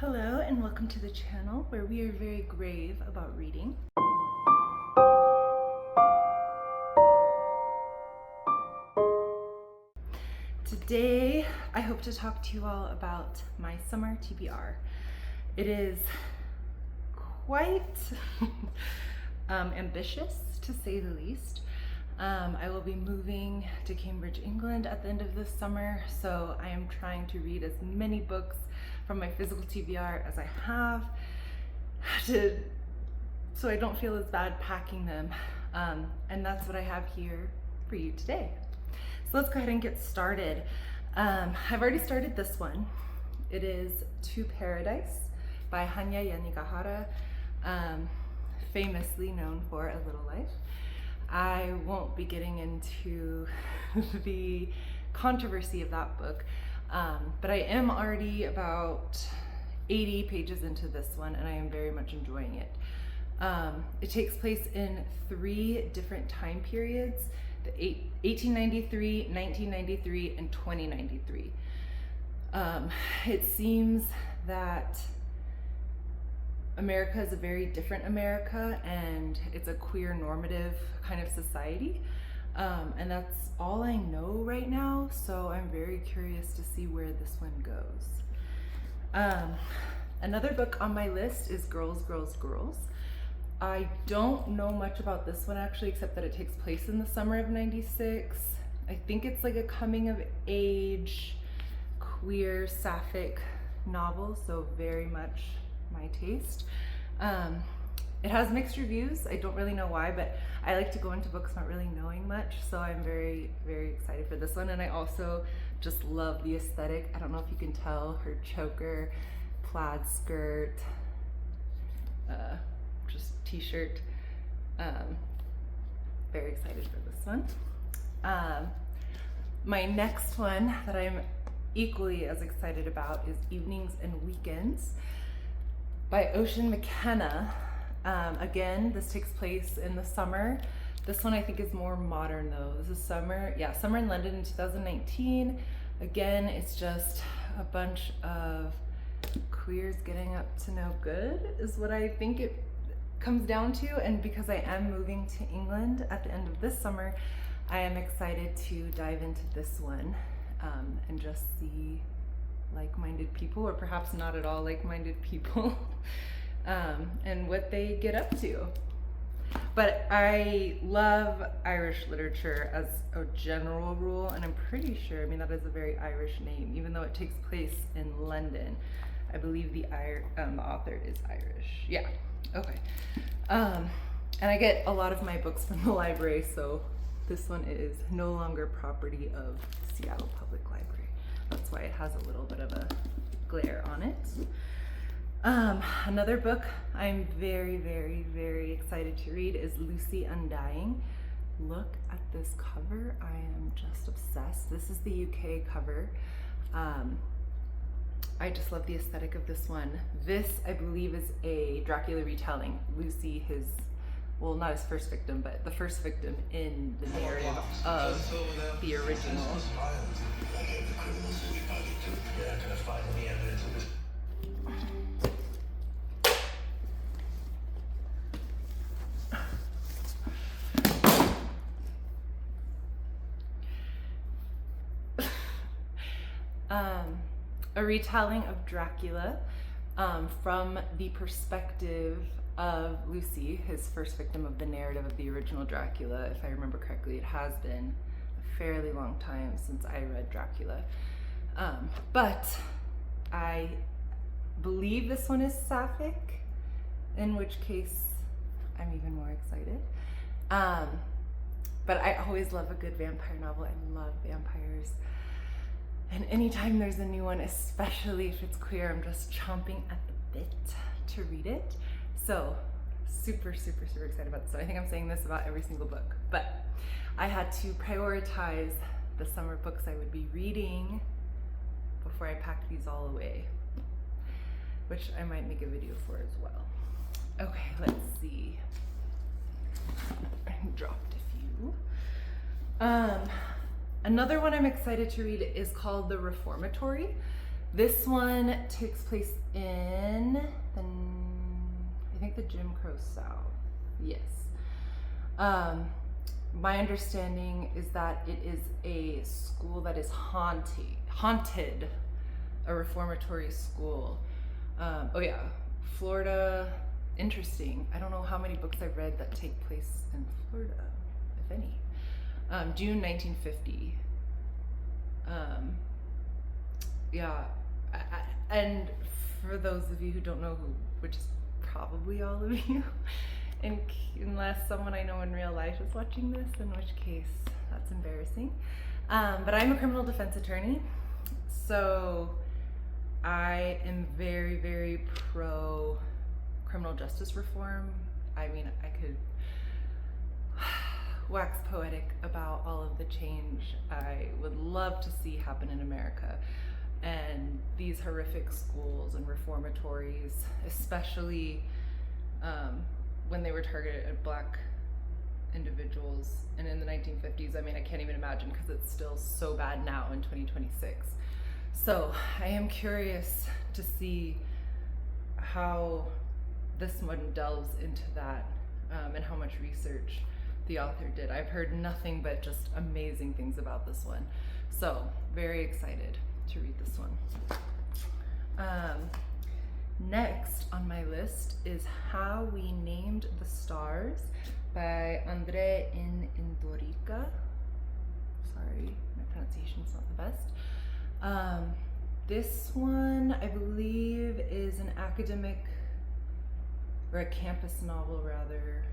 Hello and welcome to the channel where we are very grave about reading. Today I hope to talk to you all about my summer TBR. It is quite ambitious to say the least. I will be moving to Cambridge, England at the end of this summer, so I am trying to read as many books from my physical TBR as I have so I don't feel as bad packing them, and that's what I have here for you today. So let's go ahead and get started. I've already started this one. It is To Paradise by Hanya Yanagihara, famously known for A Little Life. I won't be getting into the controversy of that book, but I am already about 80 pages into this one and I am very much enjoying it. It takes place in 3 different time periods, 1893, 1993, and 2093. It seems that America is a very different America and it's a queer normative kind of society, and that's all I know right now, so I'm very curious to see where this one goes. Another book on my list is Girls, Girls, Girls. I don't know much about this one actually, except that it takes place in the summer of '96. I think it's like a coming of age queer sapphic novel, so very much my taste. It has mixed reviews. I don't really know why, but I like to go into books not really knowing much, so I'm very, very excited for this one. And I also just love the aesthetic. I don't know if you can tell, her choker, plaid skirt, just t-shirt. Very excited for this one. My next one that I'm equally as excited about is Evenings and Weekends by Ocean McKenna. Again, this takes place in the summer. This one I think is more modern though. This is summer in London in 2019. Again, it's just a bunch of queers getting up to no good is what I think it comes down to. And because I am moving to England at the end of this summer, I am excited to dive into this one and just see like-minded people, or perhaps not at all like-minded people, and what they get up to. But I love Irish literature as a general rule, and I'm pretty sure, I mean, that is a very Irish name, even though it takes place in London. I believe the author is Irish. Yeah, okay. And I get a lot of my books from the library, so this one is no longer property of Seattle Public Library. That's why it has a little bit of a glare on it. Another book I'm very, very, very excited to read is Lucy Undying. Look at this cover. I am just obsessed. This is the UK cover. I just love the aesthetic of this one. This, I believe, is a Dracula retelling. Lucy, well, not his first victim, but the first victim in the narrative of the original. A retelling of Dracula from the perspective of Lucy, his first victim of the narrative of the original Dracula. If I remember correctly, it has been a fairly long time since I read Dracula. But I believe this one is sapphic, in which case I'm even more excited. But I always love a good vampire novel. I love vampires. And anytime there's a new one, especially if it's queer, I'm just chomping at the bit to read it. So super, super, super excited about this. So I think I'm saying this about every single book, but I had to prioritize the summer books I would be reading before I packed these all away, which I might make a video for as well. Okay, let's see. I dropped a few. Another one I'm excited to read is called The Reformatory This one takes place in I think the Jim Crow South. Yes. My understanding is that it is a school that is haunted, a reformatory school. Oh yeah, Florida. Interesting. I don't know how many books I've read that take place in Florida, if any. June 1950. Yeah, and for those of you who don't know who, which is probably all of you, unless someone I know in real life is watching this, in which case that's embarrassing. But I'm a criminal defense attorney, so I am very, very pro criminal justice reform. I mean, I could wax poetic about all of the change I would love to see happen in America. And these horrific schools and reformatories, especially when they were targeted at Black individuals and in the 1950s, I mean, I can't even imagine because it's still so bad now in 2026. So I am curious to see how this one delves into that and how much research the author did. I've heard nothing but just amazing things about this one. So very excited to read this one. Next on my list is How We Named the Stars by Andre Indorica. Sorry, my pronunciation's not the best. This one, I believe, is an academic, or a campus novel rather,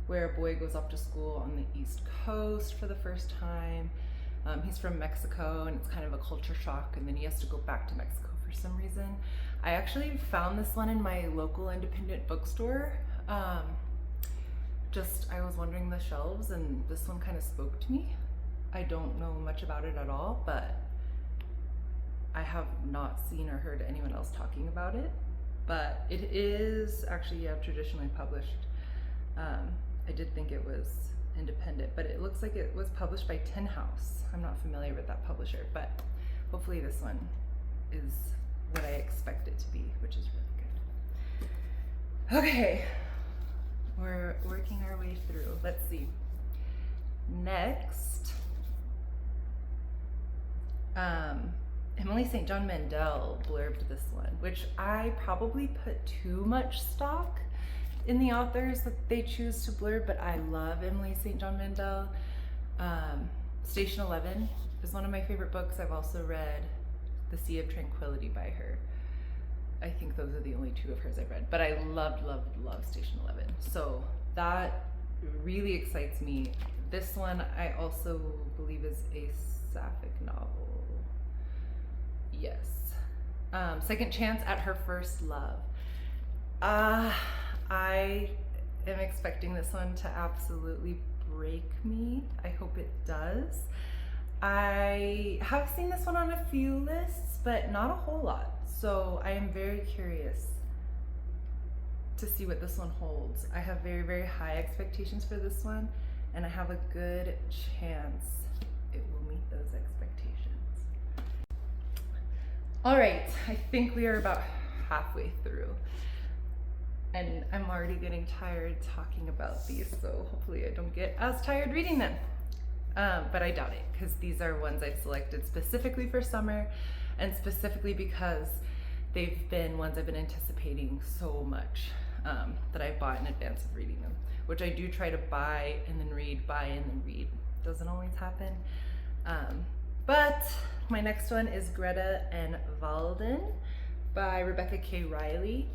where a boy goes off to school on the East Coast for the first time. He's from Mexico, and it's kind of a culture shock, and then he has to go back to Mexico for some reason. I actually found this one in my local independent bookstore. I was wandering the shelves, and this one kind of spoke to me. I don't know much about it at all, but I have not seen or heard anyone else talking about it. But it is actually traditionally published. I did think it was independent, but it looks like it was published by Tin House. I'm not familiar with that publisher, but hopefully this one is what I expect it to be, which is really good. Okay, we're working our way through. Let's see. Next, Emily St. John Mandel blurbed this one, which I probably put too much stock in the authors that they choose to blurb, but I love Emily St. John Mandel. Station 11 is one of my favorite books. I've also read The Sea of Tranquility by her. I think those are the only two of hers I've read, but I loved Station 11. So that really excites me. This one I also believe is a sapphic novel. Yes. Second Chance at Her First Love. I am expecting this one to absolutely break me. I hope it does. I have seen this one on a few lists, but not a whole lot. So I am very curious to see what this one holds. I have very, very high expectations for this one, and I have a good chance it will meet those expectations. All right, I think we are about halfway through. And I'm already getting tired talking about these, so hopefully I don't get as tired reading them. But I doubt it, because these are ones I've selected specifically for summer, and specifically because they've been ones I've been anticipating so much that I bought in advance of reading them, which I do try to buy and then read, buy and then read. Doesn't always happen. But my next one is Greta and Walden by Rebecca K. Riley.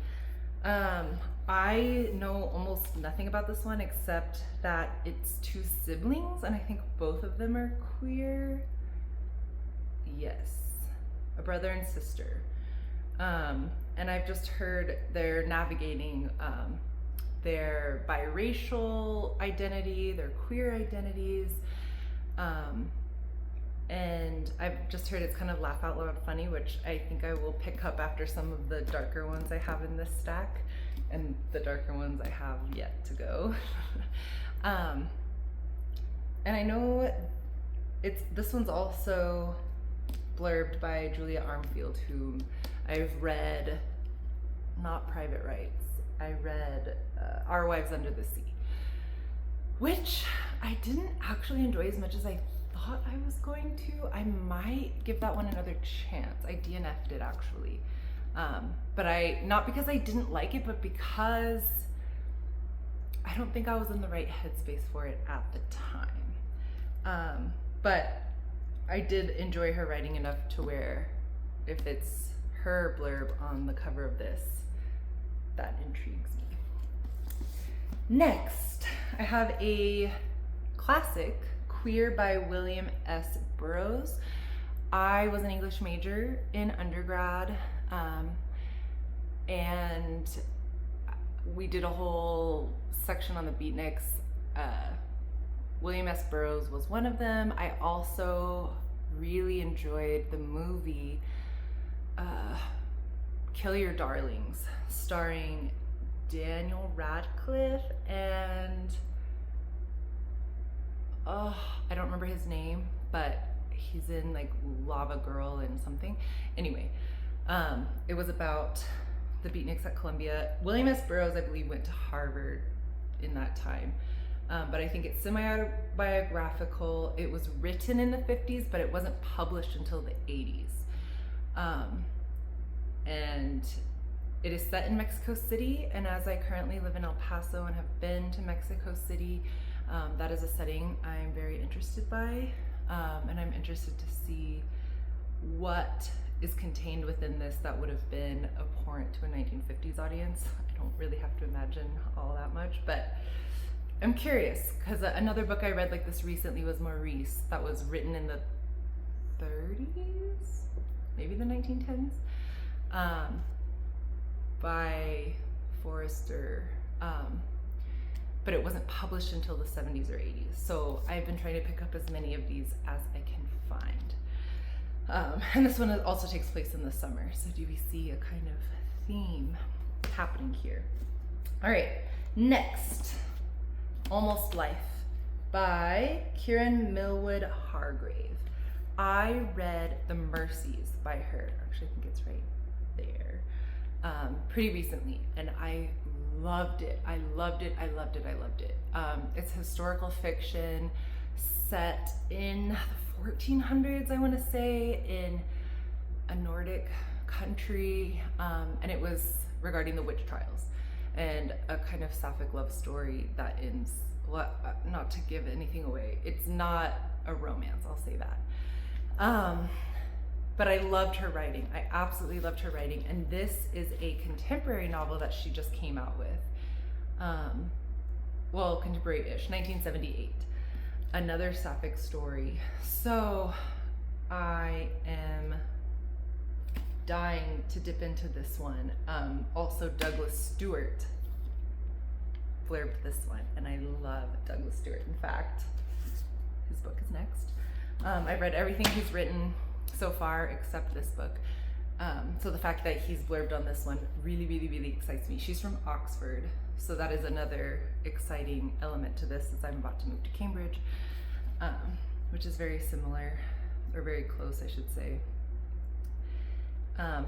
I know almost nothing about this one except that it's two siblings, and I think both of them are queer. Yes, a brother and sister. And I've just heard they're navigating their biracial identity, their queer identities. And I've just heard it's kind of laugh out loud funny, which I think I will pick up after some of the darker ones I have in this stack, and the darker ones I have yet to go. And I know this one's also blurb by Julia Armfield, whom I've read, not Private Rights, I read Our Wives Under the Sea, which I didn't actually enjoy as much as I thought I was going to. I might give that one another chance. I DNF'd it actually. But not because I didn't like it, but because I don't think I was in the right headspace for it at the time. But I did enjoy her writing enough to where if it's her blurb on the cover of this, that intrigues me. Next, I have a classic, Queer by William S. Burroughs. I was an English major in undergrad, and we did a whole section on the beatniks. William S. Burroughs was one of them. I also really enjoyed the movie Kill Your Darlings, starring Daniel Radcliffe and I don't remember his name, but he's in like Lava Girl and something. Anyway, it was about the beatniks at Columbia. William S. Burroughs, I believe, went to Harvard in that time. But I think it's semi-autobiographical. It was written in the 50s, but it wasn't published until the 80s. And it is set in Mexico City, and as I currently live in El Paso and have been to Mexico City, that is a setting I'm very interested by, and I'm interested to see what is contained within this that would have been abhorrent to a 1950s audience. I don't really have to imagine all that much, but I'm curious, because another book I read like this recently was Maurice, that was written in the 30s, maybe the 1910s, by Forrester, but it wasn't published until the 70s or 80s. So I've been trying to pick up as many of these as I can find. And this one also takes place in the summer, so do we see a kind of theme happening here? All right, next. Almost Life by Kieran Millwood Hargrave. I read The Mercies by her, actually I think it's right there, pretty recently, and I loved it. I loved it. It's historical fiction set in the 1400s, I want to say, in a Nordic country, and it was regarding the witch trials and a kind of sapphic love story that ends, not to give anything away, it's not a romance, I'll say that. But I loved her writing. I absolutely loved her writing. And this is a contemporary novel that she just came out with. Well, contemporary-ish, 1978. Another sapphic story. So I am dying to dip into this one. Also Douglas Stewart blurbed this one, and I love Douglas Stewart. In fact, his book is next. I've read everything he's written so far except this book. So the fact that he's blurbed on this one really excites me. She's from Oxford, so that is another exciting element to this, as I'm about to move to Cambridge, which is very similar, or very close, I should say.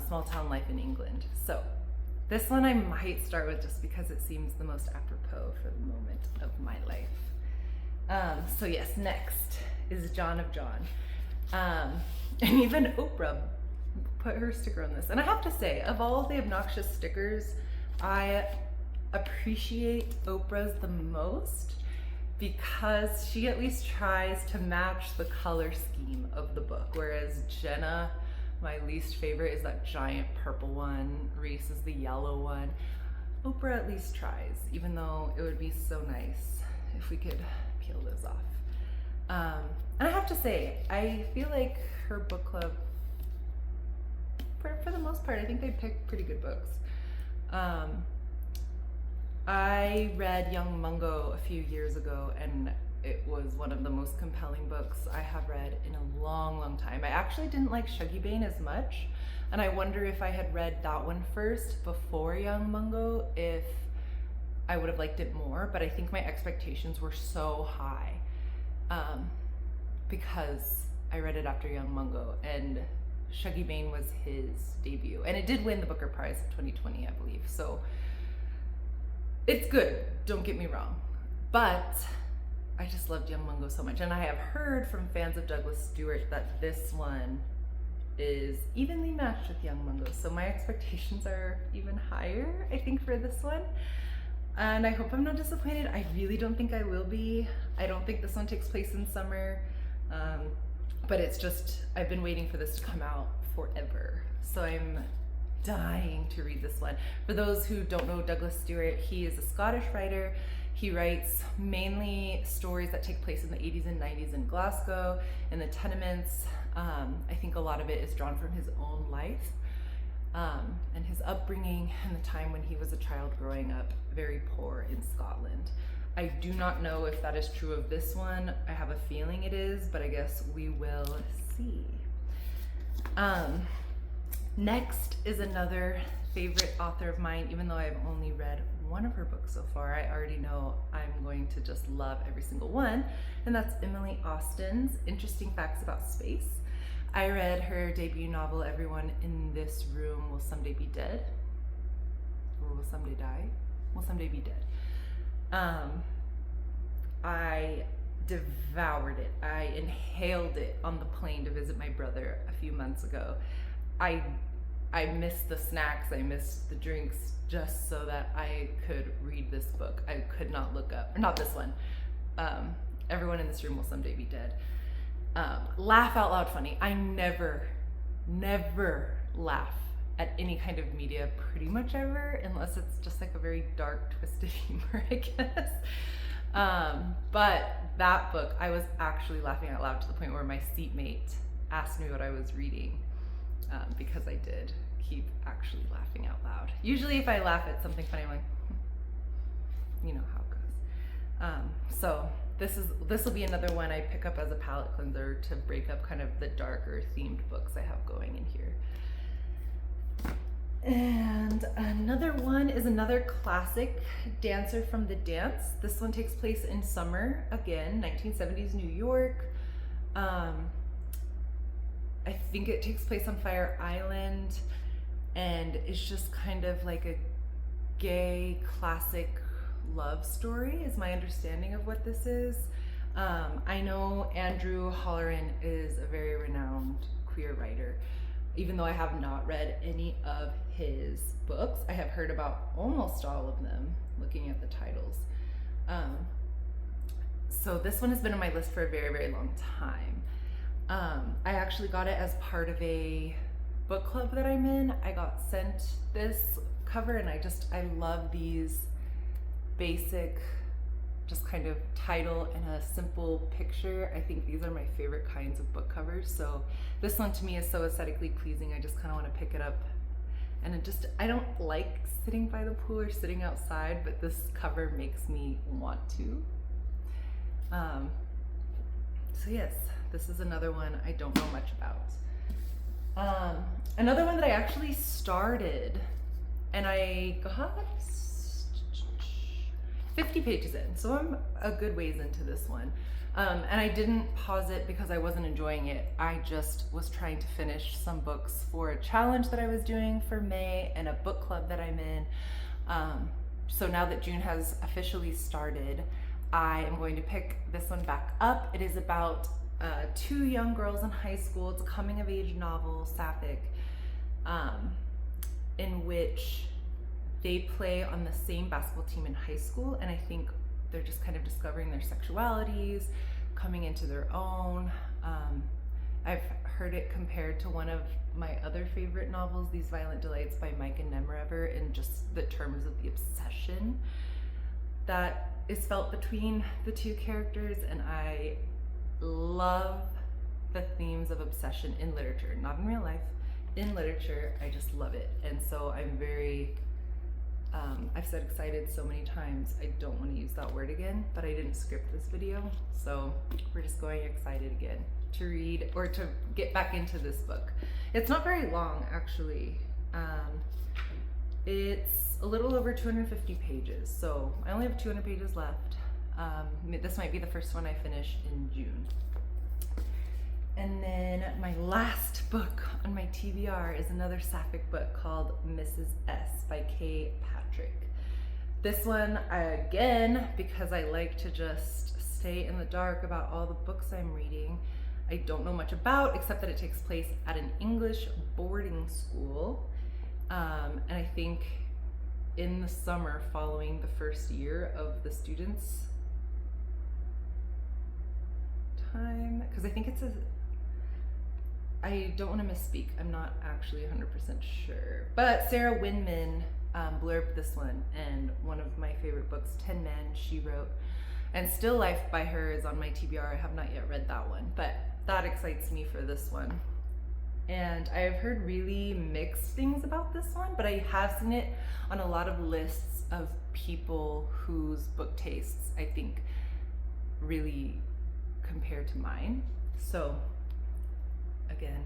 Small town life in England. So this one I might start with just because it seems the most apropos for the moment of my life. So yes, next is John of John. And even Oprah put her sticker on this. And I have to say, of all of the obnoxious stickers, I appreciate Oprah's the most because she at least tries to match the color scheme of the book, whereas Jenna, my least favorite, is that giant purple one. Reese is the yellow one. Oprah at least tries, even though it would be so nice if we could peel those off. And I have to say, I feel like her book club, for the most part, I think they pick pretty good books. I read Young Mungo a few years ago, and it was one of the most compelling books I have read in a long time. I actually didn't like Shuggie Bain as much, and I wonder if I had read that one first before Young Mungo, if I would have liked it more, but I think my expectations were so high because I read it after Young Mungo, and Shuggie Bain was his debut, and it did win the Booker Prize of 2020, I believe. So it's good, don't get me wrong, but I just loved Young Mungo so much. And I have heard from fans of Douglas Stewart that this one is evenly matched with Young Mungo. So my expectations are even higher, I think, for this one. And I hope I'm not disappointed. I really don't think I will be. I don't think this one takes place in summer. But it's just, I've been waiting for this to come out forever. So I'm dying to read this one. For those who don't know Douglas Stewart, he is a Scottish writer. He writes mainly stories that take place in the 80s and 90s in Glasgow, in the tenements. I think a lot of it is drawn from his own life and his upbringing and the time when he was a child growing up very poor in Scotland. I do not know if that is true of this one. I have a feeling it is, but I guess we will see. Next is another favorite author of mine, even though I've only read one of her books so far. I already know I'm going to just love every single one, and that's Emily Austen's Interesting Facts About Space. I read her debut novel, Everyone in This Room Will Someday Be Dead, or will someday die, will someday be dead. I devoured it. I inhaled it on the plane to visit my brother a few months ago. I missed the snacks, I missed the drinks, just so that I could read this book. I could not look up, not this one. Everyone in This Room Will Someday Be Dead. Laugh out loud funny. I never laugh at any kind of media pretty much ever, unless it's just like a very dark, twisted humor, I guess. But that book, I was actually laughing out loud to the point where my seatmate asked me what I was reading, because I did keep actually laughing out loud. Usually if I laugh at something funny, I'm like, you know how it goes. So this will be another one I pick up as a palate cleanser to break up kind of the darker themed books I have going in here. And another one is another classic, Dancer from the Dance. This one takes place in summer, again, 1970s New York. I think it takes place on Fire Island, and it's just kind of like a gay classic love story is my understanding of what this is. I know Andrew Holleran is a very renowned queer writer. Even though I have not read any of his books, I have heard about almost all of them, looking at the titles. So this one has been on my list for a very, very long time. I actually got it as part of a book club that I'm in. I got sent this cover, and I love these basic, just kind of title and a simple picture. I think these are my favorite kinds of book covers. So this one to me is so aesthetically pleasing. I just kind of want to pick it up. And I don't like sitting by the pool or sitting outside, but this cover makes me want to. So yes, this is another one I don't know much about. Another one that I actually started, and I got 50 pages in, so I'm a good ways into this one. And I didn't pause it because I wasn't enjoying it. I just was trying to finish some books for a challenge that I was doing for May and a book club that I'm in. So now that June has officially started, I am going to pick this one back up. It is about two young girls in high school. It's a coming of age novel, sapphic, in which they play on the same basketball team in high school, and I think they're just kind of discovering their sexualities, coming into their own. I've heard it compared to one of my other favorite novels, These Violent Delights by Micah Nemrever, in just the terms of the obsession that is felt between the two characters. And I love the themes of obsession in literature, not in real life, in literature. I just love it. And so I'm very, I've said excited so many times, I don't want to use that word again, but I didn't script this video, so we're just going excited again to read or to get back into this book. It's not very long, actually. It's a little over 250 pages, so I only have 200 pages left. This might be the first one I finish in June. And then my last book on my TBR is another sapphic book called Mrs. S by Kay Patrick. This one, again, because I like to just stay in the dark about all the books I'm reading, I don't know much about, except that it takes place at an English boarding school. And I think in the summer following the first year of the students' time, because I think it's I don't want to misspeak, I'm not actually 100% sure, but Sarah Winman blurbed this one, and one of my favorite books, 10 Men, she wrote, and Still Life by her is on my TBR. I have not yet read that one, but that excites me for this one. And I have heard really mixed things about this one, but I have seen it on a lot of lists of people whose book tastes I think really compare to mine. So again,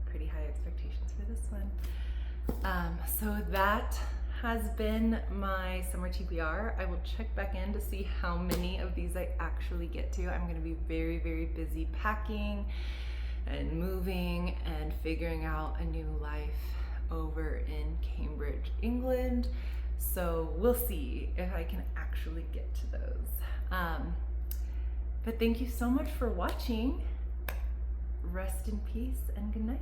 pretty high expectations for this one. So that has been my summer TBR. I will check back in to see how many of these I actually get to. I'm going to be very, very busy packing and moving and figuring out a new life over in Cambridge, England. So we'll see if I can actually get to those. But thank you so much for watching. Rest in peace and good night.